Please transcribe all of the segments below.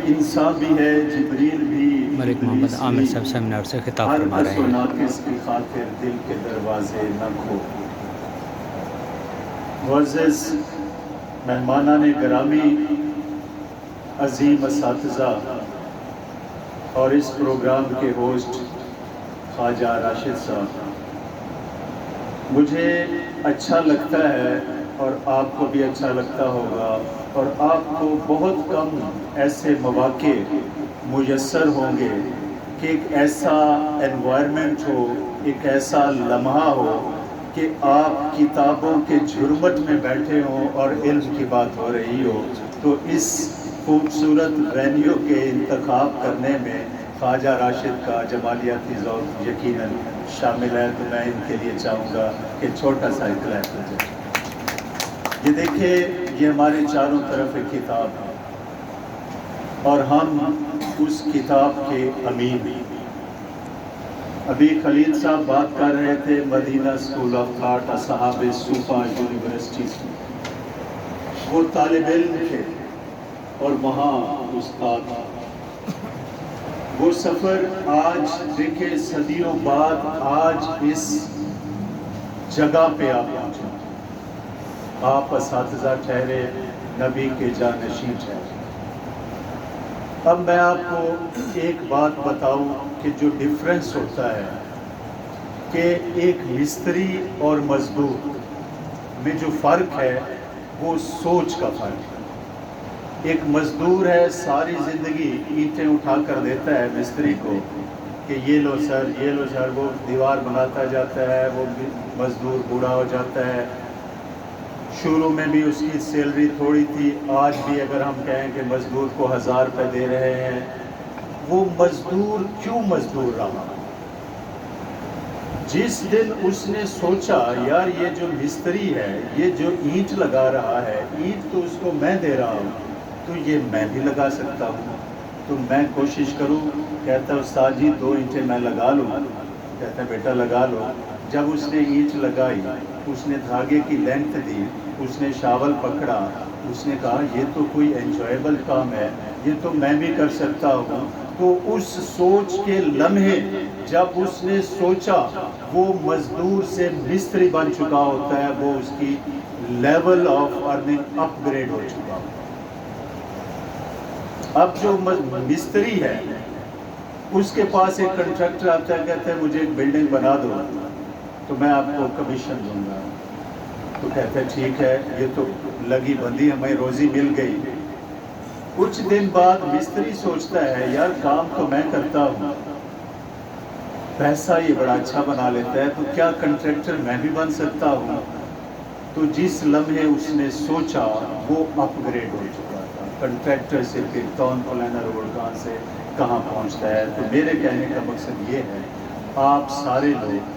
انسان بھی ہے، جبریل بھی، ملک محمد ابلیس عامر بھی، صاحب سیمینار سے خطاب ہر فرما نقص رہے و ہیں۔ ناقص کی خاطر دل کے دروازے نہ کھو۔ معزز مہمانان گرامی، عظیم اساتذہ اور اس پروگرام کے ہوسٹ خواجہ راشد صاحب، مجھے اچھا لگتا ہے اور آپ کو بھی اچھا لگتا ہوگا، اور آپ کو بہت کم ایسے مواقع میسر ہوں گے کہ ایک ایسا انوائرمنٹ ہو، ایک ایسا لمحہ ہو کہ آپ کتابوں کے جھرمٹ میں بیٹھے ہوں اور علم کی بات ہو رہی ہو۔ تو اس خوبصورت وینیو کے انتخاب کرنے میں خواجہ راشد کا جمالیاتی ذوق یقیناً شامل ہے، تو میں ان کے لیے چاہوں گا کہ چھوٹا سا اطلاع ہو جائے۔ یہ دیکھیں، یہ ہمارے چاروں طرف ایک کتاب ہے اور ہم اس کتاب کے امین ہیں۔ ابھی خلیل صاحب بات کر رہے تھے مدینہ اسکول آف تھاٹ اصحاب صوفہ یونیورسٹی سے، وہ طالب علم تھے اور وہاں استاد تھے۔ وہ سفر آج دیکھیں صدیوں بعد آج اس جگہ پہ آپ پہنچے، آپ اساتذہ ٹھہرے، نبی کے جانشین ٹھہرے۔ اب میں آپ کو ایک بات بتاؤں کہ جو ڈفرینس ہوتا ہے کہ ایک مستری اور مزدور میں جو فرق ہے وہ سوچ کا فرق ہے۔ ایک مزدور ہے، ساری زندگی اینٹیں اٹھا کر دیتا ہے مستری کو کہ یہ لو سر، یہ لو سر، وہ دیوار بناتا جاتا ہے، وہ مزدور بوڑھا ہو جاتا ہے۔ شروع میں بھی اس کی سیلری تھوڑی تھی، آج بھی اگر ہم کہیں کہ مزدور کو 1000 روپے دے رہے ہیں، وہ مزدور کیوں مزدور رہا؟ جس دن اس نے سوچا یار یہ جو مستری ہے، یہ جو اینٹ لگا رہا ہے، اینٹ تو اس کو میں دے رہا ہوں، تو یہ میں بھی لگا سکتا ہوں، تو میں کوشش کروں۔ کہتا ہے استاد جی 2 اینٹیں میں لگا لوں۔ کہتا ہے بیٹا لگا لو۔ جب اس نے اینٹ لگائی، اس نے دھاگے کی لینتھ دی، اس نے شاول پکڑا، اس نے کہا یہ تو کوئی انجوائبل کام ہے، یہ تو میں بھی کر سکتا ہوں۔ تو اس سوچ کے لمحے جب اس نے سوچا، وہ مزدور سے مستری بن چکا ہوتا ہے، وہ اس کی level of earning upgrade ہو چکا ہوتا ہے۔ اب جو مستری ہے اس کے پاس ایک کنٹریکٹر آتا ہے، کہتا ہے مجھے ایک بلڈنگ بنا دو تو میں آپ کو کمیشن دوں گا۔ تو کہتا ہے ٹھیک ہے، یہ تو لگی بندی، ہمیں روزی مل گئی۔ کچھ دن بعد مستری سوچتا ہے یار کام تو میں کرتا ہوں، پیسہ یہ بڑا اچھا بنا لیتا ہے، تو کیا کنٹریکٹر میں بھی بن سکتا ہوں؟ تو جس لمحے اس نے سوچا وہ اپ گریڈ ہو چکا تھا، کنٹریکٹر سے پھر ٹاؤن پلانر اڑکان سے کہاں پہنچتا ہے۔ تو میرے کہنے کا مقصد یہ ہے، آپ سارے لوگ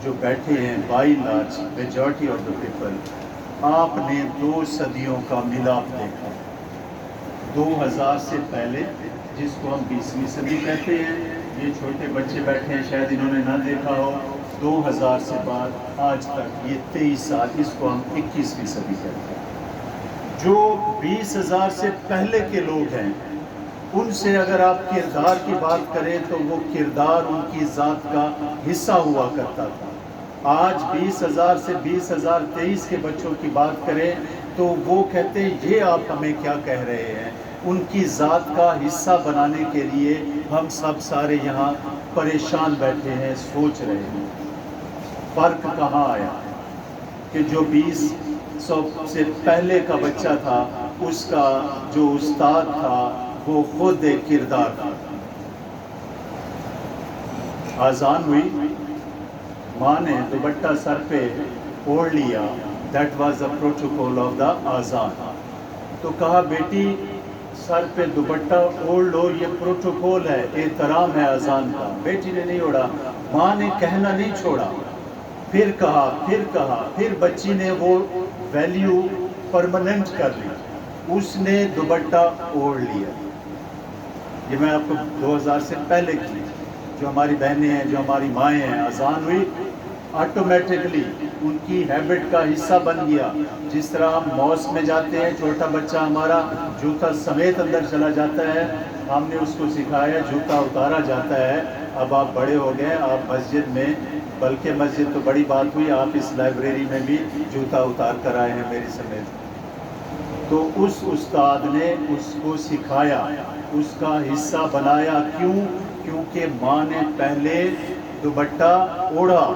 جو بیٹھے ہیں، by large majority of the people, آپ نے 2 صدیوں کا ملاپ دیکھا۔ 2000 سے پہلے، جس کو ہم 20ویں صدی کہتے ہیں، یہ چھوٹے بچے بیٹھے ہیں شاید انہوں نے نہ دیکھا ہو۔ 2000 سے بعد آج تک یہ 23 سال، اس کو ہم 21ویں صدی کہتے ہیں۔ جو 20,000 سے پہلے کے لوگ ہیں، ان سے اگر آپ کردار کی بات کریں تو وہ کردار ان کی ذات کا حصہ ہوا کرتا تھا۔ آج 20,000 سے 20,023 کے بچوں کی بات کریں تو وہ کہتے ہیں یہ آپ ہمیں کیا کہہ رہے ہیں؟ ان کی ذات کا حصہ بنانے کے لیے ہم سب سارے یہاں پریشان بیٹھے ہیں، سوچ رہے ہیں۔ فرق کہاں آیا کہ جو 2000 سے پہلے کا بچہ تھا، اس کا جو استاد تھا وہ خود ایک کردار تھا۔ آذان ہوئی، ماں نے دوپٹہ سر پہ اوڑھ لیا، that was the protocol of the آذان۔ تو کہا بیٹی سر پہ دوپٹہ اوڑھ لو، یہ پروٹوکول ہے، احترام ہے آذان کا۔ بیٹی نے نہیں اوڑھا، ماں نے کہنا نہیں چھوڑا، پھر کہا، پھر بچی نے وہ ویلیو پرماننٹ کر لی، اس نے دوپٹہ اوڑھ لیا۔ یہ میں آپ کو 2000 سے پہلے کی، جو ہماری بہنیں ہیں، جو ہماری مائیں ہیں، آذان ہوئی آٹومیٹکلی ان کی ہیبٹ کا حصہ بن گیا۔ جس طرح ہم موس میں جاتے ہیں، چھوٹا بچہ ہمارا جوتا سمیت اندر چلا جاتا ہے، ہم نے اس کو سکھایا جوتا اتارا جاتا ہے. اب آپ بڑے ہو گئے, آپ مسجد میں, بلکہ مسجد تو بڑی بات ہوئی, آپ اس لائبریری میں بھی جوتا اتار کر آئے ہیں میری سمیت. تو اس استاد نے اس کو سکھایا, اس کا حصہ بنایا. کیوں؟ کیونکہ ماں نے پہلے دوپٹہ اوڑھا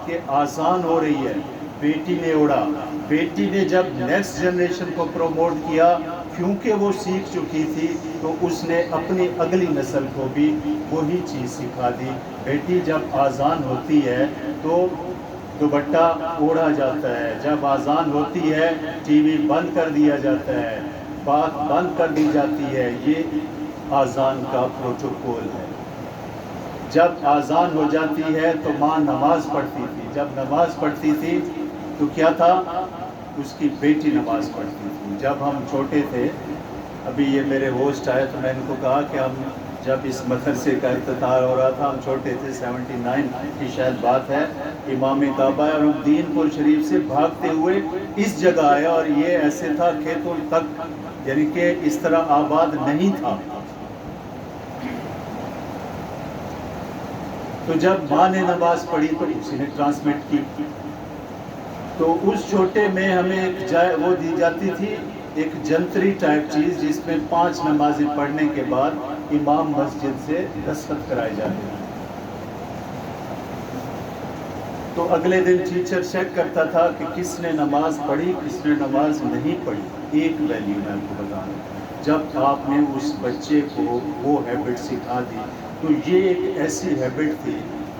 کہ آسان ہو رہی ہے, بیٹی نے اوڑھا. بیٹی نے جب نیکسٹ جنریشن کو پروموٹ کیا, کیونکہ وہ سیکھ چکی تھی, تو اس نے اپنی اگلی نسل کو بھی وہی چیز سکھا دی. بیٹی جب آزان ہوتی ہے تو دوپٹہ اوڑھا جاتا ہے, جب آزان ہوتی ہے ٹی وی بند کر دیا جاتا ہے, بات بند کر دی جاتی ہے. یہ آزان کا پروٹوکول ہے. جب آزان ہو جاتی ہے تو ماں نماز پڑھتی تھی. جب نماز پڑھتی تھی تو کیا تھا, اس کی بیٹی نماز پڑھتی تھی. جب ہم چھوٹے تھے, ابھی یہ میرے ہوسٹ آئے تو میں ان کو کہا کہ ہم جب اس مدرسے کا افتتاح ہو رہا تھا, ہم چھوٹے تھے, 79 کی شاید بات ہے, امام کعبہ اور ہم دین پور شریف سے بھاگتے ہوئے اس جگہ آئے, اور یہ ایسے تھا کھیتوں تک, یعنی کہ اس طرح آباد نہیں تھا. تو جب ماں نے نماز پڑھی تو اسی نے ٹرانسمٹ کی. تو اس چھوٹے میں ہمیں ایک وہ دی جاتی تھی, ایک جنتری ٹائپ چیز, جس میں 5 نمازیں پڑھنے کے بعد امام مسجد سے دستخط کرائے جاتے ہیں. تو اگلے دن ٹیچر چیک کرتا تھا کہ کس نے نماز پڑھی, کس نے نماز نہیں پڑھی. ایک ویلیو میں آپ کو بتا دوں, جب آپ نے اس بچے کو وہ ہیبٹ سکھا دی, تو یہ ایک ایسی ہیبٹ تھی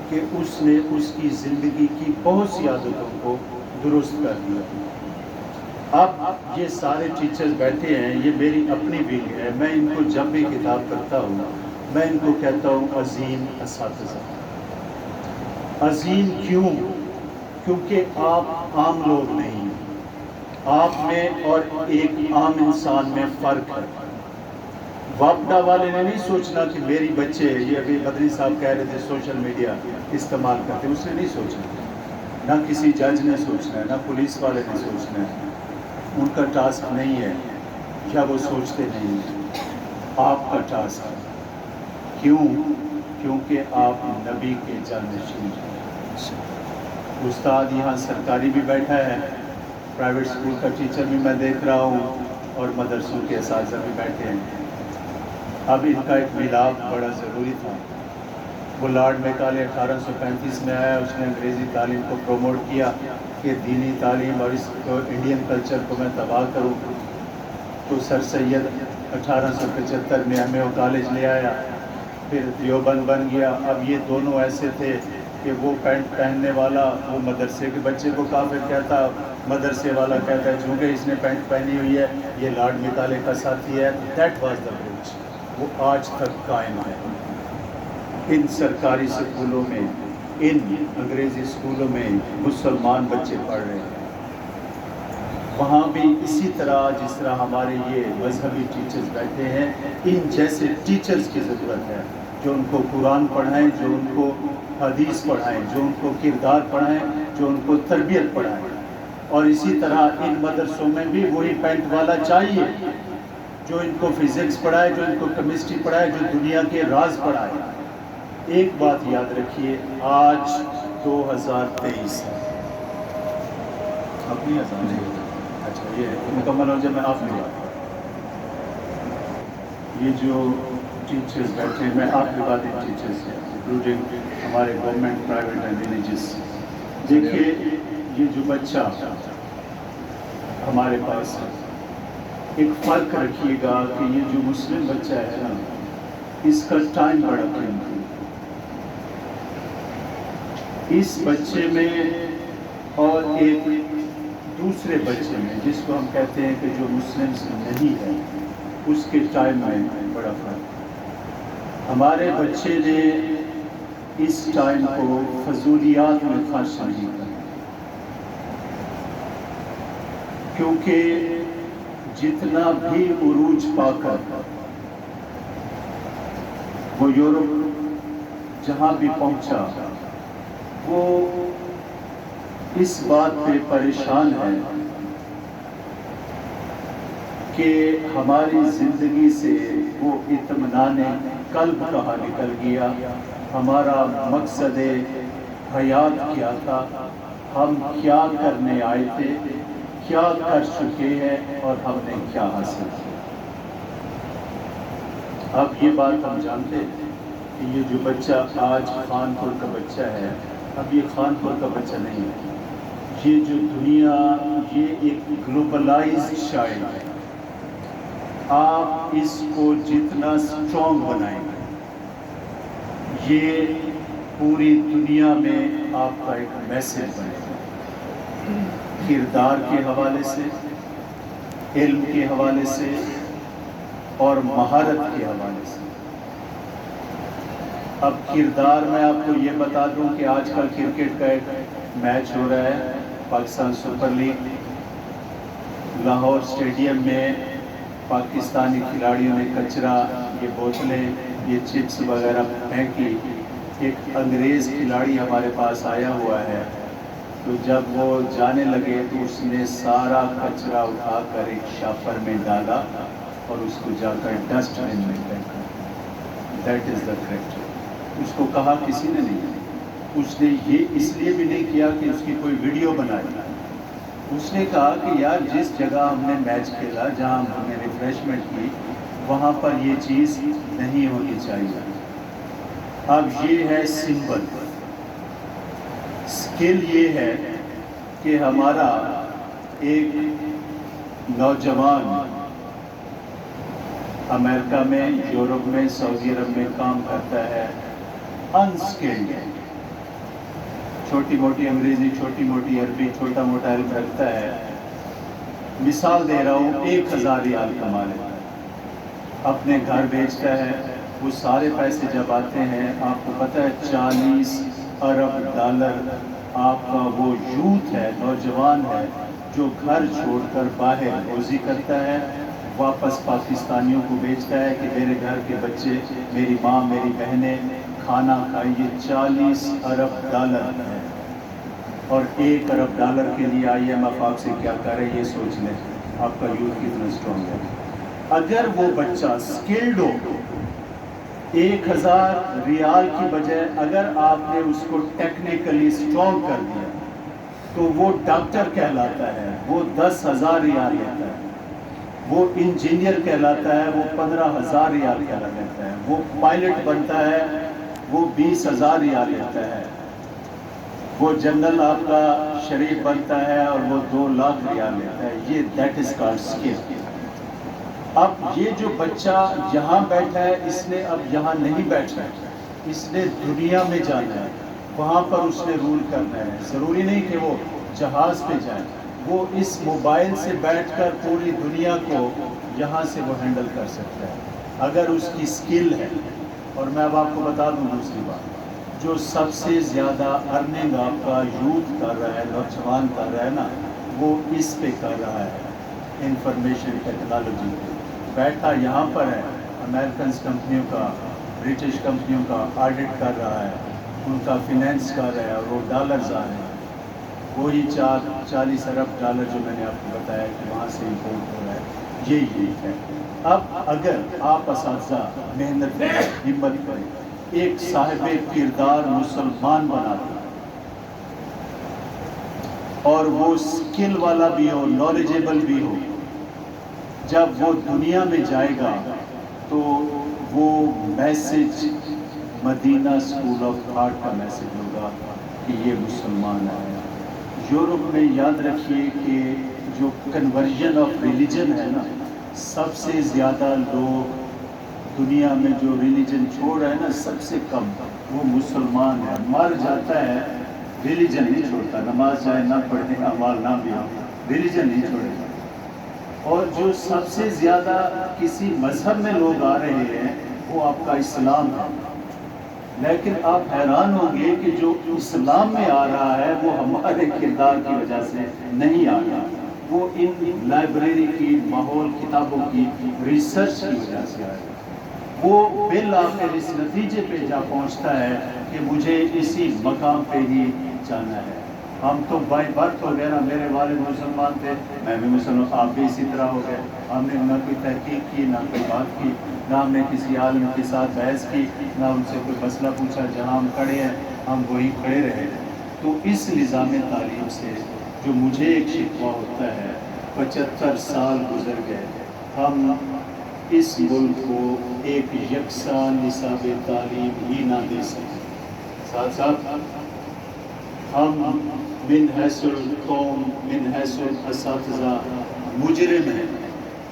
کہ اس نے اس کی زندگی کی بہت سی عادتوں کو درست کر دیا. اب یہ سارے ٹیچرز بیٹھے ہیں, یہ میری اپنی ونگ ہے. میں ان کو جب بھی خطاب کرتا ہوں, میں ان کو کہتا ہوں عظیم اساتذہ. عظیم کیوں؟ کیونکہ آپ عام لوگ نہیں ہیں. آپ میں اور ایک عام انسان میں فرق ہے. واپڈا والے نے نہیں سوچنا کہ میری بچے, یہ ابھی بدری صاحب کہہ رہے تھے سوشل میڈیا استعمال کرتے, اس نے نہیں سوچنا. نہ کسی جج نے سوچنا ہے, نہ پولیس والے نے سوچنا ہے. ان کا ٹاسک نہیں ہے, یا وہ سوچتے نہیں ہیں. آپ کا ٹاسک ہے. کیوں؟ کیونکہ آپ نبی کے جانشین ہیں. استاد یہاں سرکاری بھی بیٹھا ہے, پرائیویٹ اسکول کا ٹیچر بھی میں دیکھ رہا ہوں, اور مدرسوں کے اساتذہ بھی بیٹھے ہیں. اب ان کا ایک ملاپ بڑا ضروری تھا. وہ لارڈ میکالے 1835 میں آیا, اس نے انگریزی تعلیم کو پروموٹ کیا کہ دینی تعلیم اور اس کو انڈین کلچر کو میں تباہ کروں. تو سر سید 1875 میں ہمیں وہ کالج لے آیا, پھر دیوبند بن گیا. اب یہ دونوں ایسے تھے کہ وہ پینٹ پہننے والا وہ مدرسے کے بچے کو کافر کہتا, مدرسے والا کہتا ہے چونکہ اس نے پینٹ پہنی ہوئی ہے یہ لارڈ میکالے کا ساتھی ہے. دیٹ واز دا برج. وہ آج تک قائم ہے. ان سرکاری اسکولوں میں, ان انگریزی اسکولوں میں مسلمان بچے پڑھ رہے ہیں. وہاں بھی اسی طرح جس طرح ہمارے یہ مذہبی ٹیچرز بیٹھے ہیں, ان جیسے ٹیچرز کی ضرورت ہے, جو ان کو قرآن پڑھائیں, جو ان کو حدیث پڑھائیں, جو ان کو کردار پڑھائیں, جو ان کو تربیت پڑھائیں. اور اسی طرح ان مدرسوں میں بھی وہی پینٹ والا چاہیے, جو ان کو فزکس پڑھائے, جو ان کو کیمسٹری پڑھائے, جو دنیا کے راز پڑھائے. ایک بات یاد رکھیے, آج 2023 ہے. اپنی آسان نہیں ہوتا. اچھا یہ مکمل ہو جائے, میں آپ نہیں بات. یہ جو ٹیچرز بیٹھے ہیں, میں آپ کے بعد ٹیچرز ہیں, انکلوڈنگ ہمارے گورنمنٹ, پرائیویٹ اینڈ ریلیجیس. دیکھیے یہ جو بچہ ہمارے پاس ہے, ایک فرق رکھیے گا کہ یہ جو مسلم بچہ ہے نا, اس کا ٹائم بڑا قیمتی ہے. اس بچے میں اور ایک دوسرے بچے میں, جس کو ہم کہتے ہیں کہ جو مسلم نہیں ہے, اس کے ٹائم میں بڑا فرق ہے. ہمارے بچے نے اس ٹائم کو فضولیات میں خرچ نہیں کرنا, کیونکہ جتنا بھی عروج پا کر وہ یورپ جہاں بھی پہنچا, وہ اس بات پہ پریشان ہے کہ ہماری زندگی سے وہ اطمینان قلب کہاں نکل گیا، ہمارا مقصد حیات کیا تھا، ہم کیا کرنے آئے تھے، کیا کر چکے ہیں اور ہم نے کیا حاصل کیا۔ اب یہ بات ہم جانتے ہیں کہ یہ جو بچہ آج خانپور کا بچہ ہے، اب یہ خانپور کا بچہ نہیں ہے، یہ جو دنیا، یہ ایک گلوبلائزڈ شاعر ہے۔ آپ اس کو جتنا سٹرونگ بنائیں گے، یہ پوری دنیا میں آپ کا ایک میسج بنے گا، کردار کے حوالے سے، علم کے حوالے سے اور مہارت کے حوالے سے۔ اب کردار میں آپ کو یہ بتا دوں کہ آج کل کرکٹ کا ایک میچ ہو رہا ہے، Pakistan super league, Lahore stadium میں پاکستانی کھلاڑیوں نے کچرا، یہ بوتلیں، یہ چپس وغیرہ پھینکی۔ ایک انگریز کھلاڑی ہمارے پاس آیا ہوا ہے، تو جب وہ جانے لگے تو اس نے سارا کچرا اٹھا کر ایک شاپر میں ڈالا اور اس کو جا کر ڈسٹ بن میں پھینکا۔ That is the character. اس کو کہا کسی نے نہیں، اس نے یہ اس لیے بھی نہیں کیا کہ اس کی کوئی ویڈیو بنائی، اس نے کہا کہ یار جس جگہ ہم نے میچ کھیلا، جہاں ہم نے ریفریشمنٹ کی، وہاں پر یہ چیز نہیں ہونی چاہیے۔ اب یہ ہے سمبل۔ اسکل یہ ہے کہ ہمارا ایک نوجوان امریکہ میں، یورپ میں، سعودی عرب میں کام کرتا ہے، انسکلڈ ہے، چھوٹی موٹی انگریزی، چھوٹی موٹی عربی، چھوٹا موٹا علم رکھتا ہے۔ مثال دے رہا ہوں، 1000 ریال کما لیتا ہے، اپنے گھر بیچتا ہے، وہ سارے پیسے جب آتے ہیں، آپ کو پتہ ہے 40 ارب ڈالر آپ کا وہ یوتھ ہے، نوجوان ہے، جو گھر چھوڑ کر باہر روزی کرتا ہے، واپس پاکستانیوں کو بیچتا ہے کہ میرے گھر کے بچے، میری ماں، میری بہنیں کھانا کھائیں۔ یہ 40 ارب ڈالر ہے، اور 1 ارب ڈالر کے لیے IMF آپ سے کیا کرے، یہ سوچ لیں آپ کا یوتھ کتنا اسٹرانگ ہے۔ اگر وہ بچہ سکلڈ ہو، 1000 ریال کی بجائے اگر آپ نے اس کو ٹیکنیکلی اسٹرانگ کر دیا، تو وہ ڈاکٹر کہلاتا ہے، وہ 10,000 ریال لیتا ہے، وہ انجینئر کہلاتا ہے، وہ 15,000 ریال کہلاتا ہے، وہ پائلٹ بنتا ہے، وہ 20,000 ریال لیتا ہے، وہ جنرل آپ کا شریف بنتا ہے اور وہ 2 لاکھ ریال لیتا ہے۔ یہ دیٹ از کالڈ اسکل۔ اب یہ جو بچہ یہاں بیٹھا ہے، اس نے اب یہاں نہیں بیٹھنا ہے، اس نے دنیا میں جانا ہے، وہاں پر اس نے رول کرنا ہے۔ ضروری نہیں کہ وہ جہاز پہ جائے، وہ اس موبائل سے بیٹھ کر پوری دنیا کو یہاں سے وہ ہینڈل کر سکتا ہے، اگر اس کی اسکل ہے۔ اور میں اب آپ کو بتا دوں دوسری بات، جو سب سے زیادہ ارننگ آپ کا یوتھ کر رہا ہے، نوجوان کر رہا ہے نا، وہ اس پہ کر رہا ہے، انفارمیشن ٹیکنالوجی پہ۔ بیٹھا یہاں پر ہے، امریکنز کمپنیوں کا، برٹش کمپنیوں کا آڈٹ کر رہا ہے، ان کا فینانس کر رہا ہے، اور وہ ڈالرز آ رہے ہیں، وہی 40 ارب ڈالر جو میں نے آپ کو بتایا کہ وہاں سے امپورٹ ہو رہا ہے، یہی ہے۔ اب اگر آپ اساتذہ محنت کریں، ہمت کریں، ایک صاحب کردار مسلمان بنا دیں، اور وہ اسکل والا بھی ہو، نالجیبل بھی ہو، جب وہ دنیا میں جائے گا تو وہ message Madina school of thought کا میسج ہوگا کہ یہ مسلمان ہے۔ یورپ میں یاد رکھیے کہ جو کنورژن آف ریلیجن ہے نا، سب سے زیادہ لوگ دنیا میں جو ریلیجن چھوڑ رہے ہیں نا، سب سے کم وہ مسلمان ہے۔ مر جاتا ہے، ریلیجن نہیں چھوڑتا، نماز چاہے نہ پڑھے، اعمال نہ بھی ہو، ریلیجن نہیں چھوڑے گا۔ اور جو سب سے زیادہ کسی مذہب میں لوگ آ رہے ہیں، وہ آپ کا اسلام ہے، لیکن آپ حیران ہوں گے کہ جو اسلام میں آ رہا ہے وہ ہمارے کردار کی وجہ سے نہیں آ رہا، وہ ان لائبریری کی، ماحول، کتابوں کی ریسرچ کی وجہ سے آ رہا ہے۔ وہ بالآخر اس نتیجے پہ جا پہنچتا ہے کہ مجھے اسی مقام پہ ہی جانا ہے۔ ہم تو بائی برتھ ہو گئے نا، میرے والد مسلمان تھے، میں بھی مسلمان، آپ بھی اسی طرح ہو گئے. ہم نے نہ کوئی تحقیق کی، نہ کوئی بات کی، نہ ہم نے کسی عالم کے ساتھ بحث کی، نہ ان سے کوئی مسئلہ پوچھا. جہاں ہم کھڑے ہیں ہم وہیں کھڑے رہے. تو اس نظام تعلیم سے جو مجھے ایک شکوہ ہوتا ہے، 75 سال گزر گئے، ہم اس ملک کو ایک یکساں نصاب تعلیم ہی نہ دے سکے. ساتھ ساتھ ہم من حیث القوم، من حیث الاساتذہ مجرم ہیں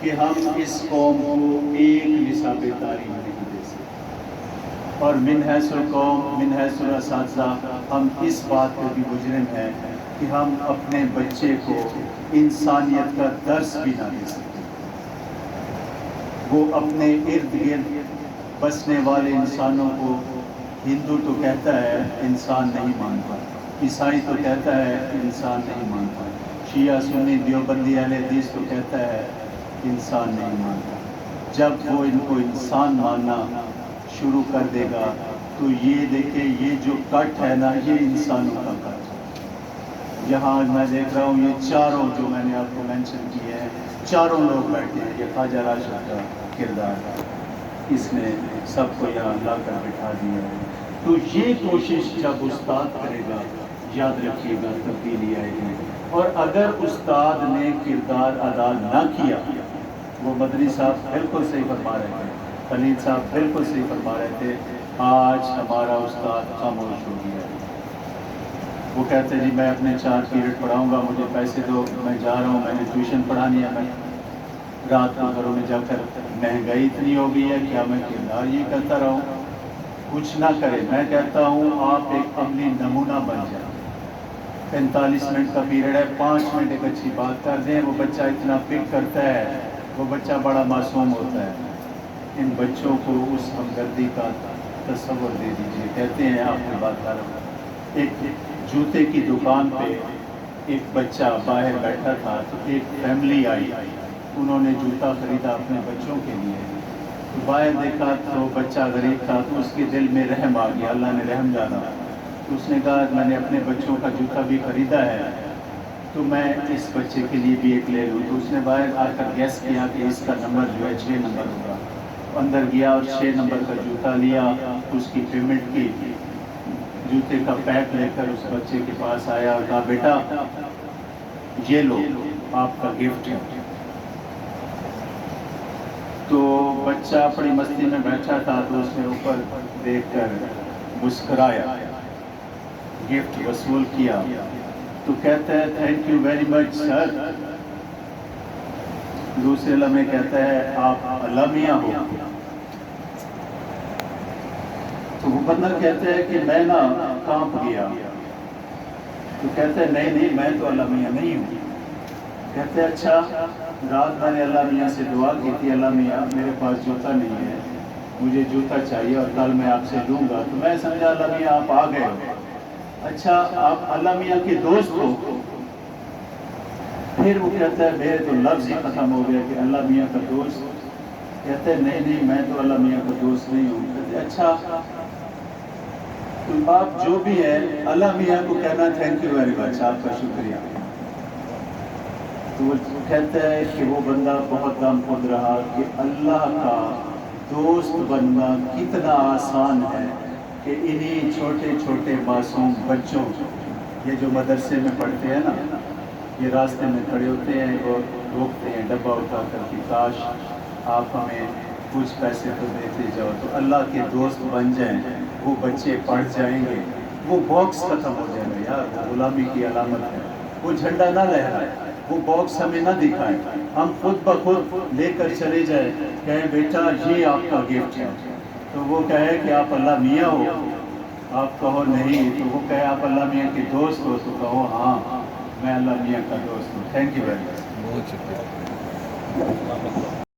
کہ ہم اس قوم کو ایک نصاب تعلیم نہیں دے سکتے. اور من حیث القوم، من حیث الاساتذہ ہم اس بات پہ بھی مجرم ہیں کہ ہم اپنے بچے کو انسانیت کا درس بھی نہ دے سکتے. وہ اپنے ارد گرد بسنے والے انسانوں کو، ہندو تو کہتا ہے انسان نہیں مانتا، عیسائی تو کہتا ہے انسان نہیں مانتا، شیعہ سنی دیوبندی اہل حدیث تو کہتا ہے انسان نہیں مانتا. جب وہ ان کو انسان ماننا شروع کر دے گا تو یہ دیکھیں، یہ جو کٹ ہے نا، یہ انسانوں کا کٹ ہے. یہاں میں دیکھ رہا ہوں یہ چاروں جو میں نے آپ کو مینشن کیے ہیں، چاروں لوگ بیٹھے ہیں. یہ خواجہ راشد کا کردار ہے، اس نے سب کو یہاں لا کر بٹھا دیا ہے. تو یہ کوشش جب استاد کرے گا، یاد رکھیے گا تبدیلی آئے گی. اور اگر استاد نے کردار ادا نہ کیا، وہ مدنی صاحب بالکل صحیح فرما رہے تھے، خلیل صاحب بالکل صحیح فرما رہے تھے، آج ہمارا استاد خاموش ہو گیا. وہ کہتے جی میں اپنے 4 پیریڈ پڑھاؤں گا، مجھے پیسے دو، میں جا رہا ہوں، میں نے ٹیوشن پڑھانی ہے. میں رات کو گھروں میں جا کر، مہنگائی اتنی ہو گئی ہے کیا میں کردار یہ کرتا رہوں؟ کچھ نہ کرے. میں کہتا ہوں آپ ایک عملی نمونہ بن جائیں. 45 منٹ کا پیریڈ ہے، 5 منٹ ایک اچھی بات کر دیں، وہ بچہ اتنا پک کرتا ہے، وہ بچہ بڑا معصوم ہوتا ہے. ان بچوں کو اس ہمدردی کا تصور دے دیجیے. کہتے ہیں آپ کی بات کر رہا ہوں، ایک جوتے کی دکان پہ ایک بچہ باہر بیٹھا تھا، تو ایک فیملی آئی، انہوں نے جوتا خریدا اپنے بچوں کے لیے. تو باہر دیکھا تو بچہ غریب تھا، تو اس کے دل میں رحم آ گیا، اللہ نے رحم ڈالا. تو اس نے کہا میں نے اپنے بچوں کا جوتا بھی خریدا ہے تو میں اس بچے کے لیے بھی ایک لے لوں. تو اس نے باہر آ کر گیس کیا کہ اس کا نمبر جو ہے 6 نمبر ہوگا. اندر گیا اور 6 نمبر کا جوتا لیا، اس کی پیمنٹ کی، جوتے کا پیک لے کر اس بچے کے پاس آیا اور کہا بیٹا یہ لو آپ کا گفٹ ہے. تو بچہ اپنی مستی میں بیٹھا تھا، تو اس نے اوپر دیکھ کر مسکرایا، گفٹ وصول کیا. تو کہتا ہے تھینک یو ویری مچ سر. دوسرے لمحے کہتا ہے آپ اللہ میاں ہو. تو وہ بندہ کہتا ہے کہ میں نا کانپ گیا. تو کہتا ہے نہیں میں تو اللہ میاں نہیں ہوں. کہتے ہیں اچھا، رات میں نے اللہ میاں سے دعا کی تھی، اللہ میاں میرے پاس جوتا نہیں ہے، مجھے جوتا چاہیے اور کل میں آپ سے لوں گا. تو میں سمجھا اللہ میاں آپ آ گئے ہو. اچھا آپ اللہ میاں کے دوست ہو؟ پھر وہ کہتا ہے میرے تو لفظ ہی ختم ہو گیا کہ اللہ میاں کا دوست. کہتے ہیں نہیں میں تو اللہ میاں کا دوست نہیں ہوں. کہتے ہیں اچھا تو آپ جو بھی ہے اللہ میاں کو کہنا تھینک یو ویری مچ، آپ کا شکریہ. تو وہ کہتا ہے کہ وہ بندہ بہت دم خود رہا کہ اللہ کا دوست بننا کتنا آسان ہے کہ انہی چھوٹے چھوٹے معصوم بچوں، یہ جو مدرسے میں پڑھتے ہیں نا، یہ راستے میں کھڑے ہوتے ہیں اور روکتے ہیں ڈبہ اٹھا کر کہ کاش آپ ہمیں کچھ پیسے تو دیتے جاؤ تو اللہ کے دوست بن جائیں. وہ بچے پڑھ جائیں گے، وہ باکس ختم ہو جائے گا. یار وہ غلامی کی علامت ہے. وہ جھنڈا نہ لہرائے، وہ باکس ہمیں نہ دکھائے، ہم خود بخود لے کر چلے جائیں، کہیں بیٹا یہ آپ کا گفٹ ہے. تو وہ کہے کہ آپ اللہ میاں ہو، آپ کہو نہیں. تو وہ کہے آپ اللہ میاں کے دوست ہو، تو کہو ہاں میں اللہ میاں کا دوست ہوں. Thank you very much. بہت شکریہ.